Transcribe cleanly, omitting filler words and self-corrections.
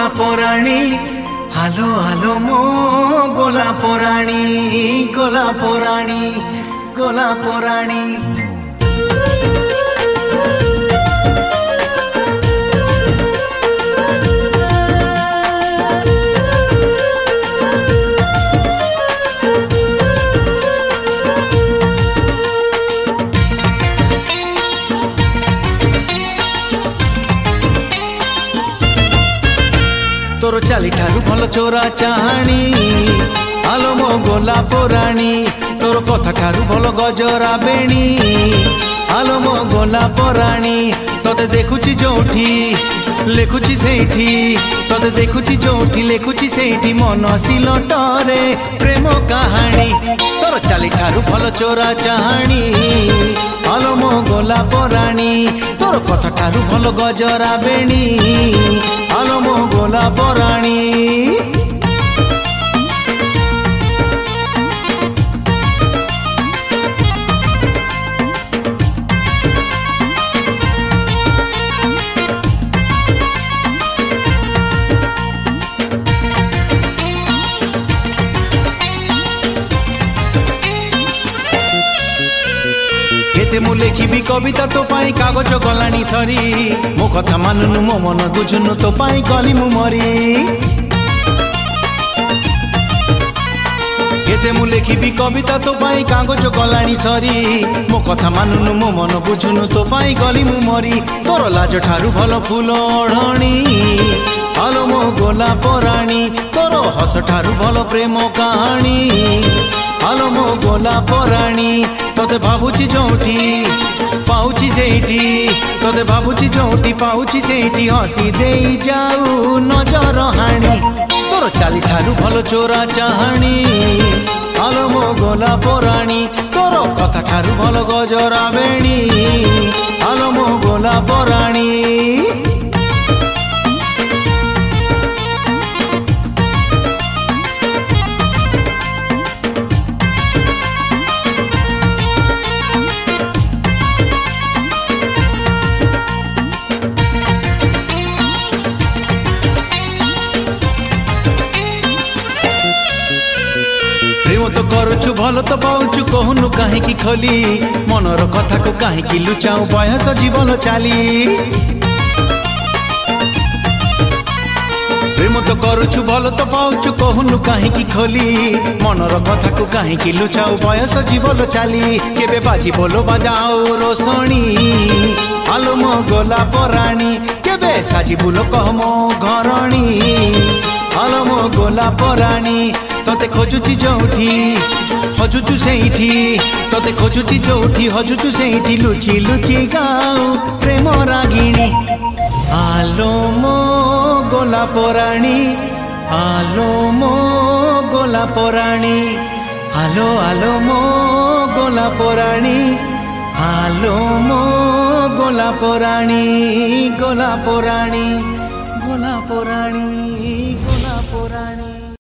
ଗୋଲାପରାଣୀ hello hello ମୋ ଗୋଲାପରାଣୀ ଗୋଲାପରାଣୀ ଗୋଲାପରାଣୀ। तोर चाली ठारू भल चोरा चाहाणी आलो मो गोलापराणी तोर कथा ठारू भल गजरा बेणी आलो मो गोलापराणी तोते देखुची जोठी लेखुची सेठी तोते देखुची जोठी लेखुची सेठी मन सिलटरे प्रेम कहानी तोर चाली ठारू भल चोरा चाहाणी आलो मो गोलापराणी तोर कथा ठारू भल गजरा बेणी आलो मो गोलापराणी। केते मु लेखिबी कविता तो पाई कागज गलानी सरी मो कथा मानुनु मो मन बुझुनु तो पाई गली मु मरी। केते मु लेखिबी कविता तो पाई कागज गलानी सरी मो कथा मानुनु मो मन बुझुनु तो पाई गली मु मरी। तोर लाज ठारू भल फूल ओढ़णी आलो मो गोलापराणी तोर हस ठारू भल प्रेम कहानी आलो मो गोलापराणी तोते भावुची जोठी पाउची सेठी तोते भावुची जोठी पाउची सेठी हसी देई जाऊ नजर हाणी तोर चाली ठारू भल चोरा चाहाणी आलो मो गोलापराणी तोर कथा ठारू भल गजरा बेणी आलो मो गोलापराणी। प्रेम तो करुछु भल तो पाउछु कहनु काहेकि खोली मनर कथा को काहेकि लुचाऊ बयस जीवन चाली। प्रेम तो करुछु भल तो पाउछु कहनु काहेकि खोली मनर कथा को काहेकि लुचाऊ बयस जीवन चाली। केबे बाजी बोलो बजाओ रोसणी आलो मो गोलापराणी केबे साजी बुलो कह मो घरणी आलो मो गोलापराणी तोते खोजुची जोठी हजुचु सेठी तोते खोजुची जोठी हजुचु सेठी लुची लुची गाऊ प्रेम रागिणी आलो मो गोलापराणी आलो मो गोलापराणी आलो आलो मो गोलापराणी आलो मो गोलापराणी गोलापराणी गोलापराणी।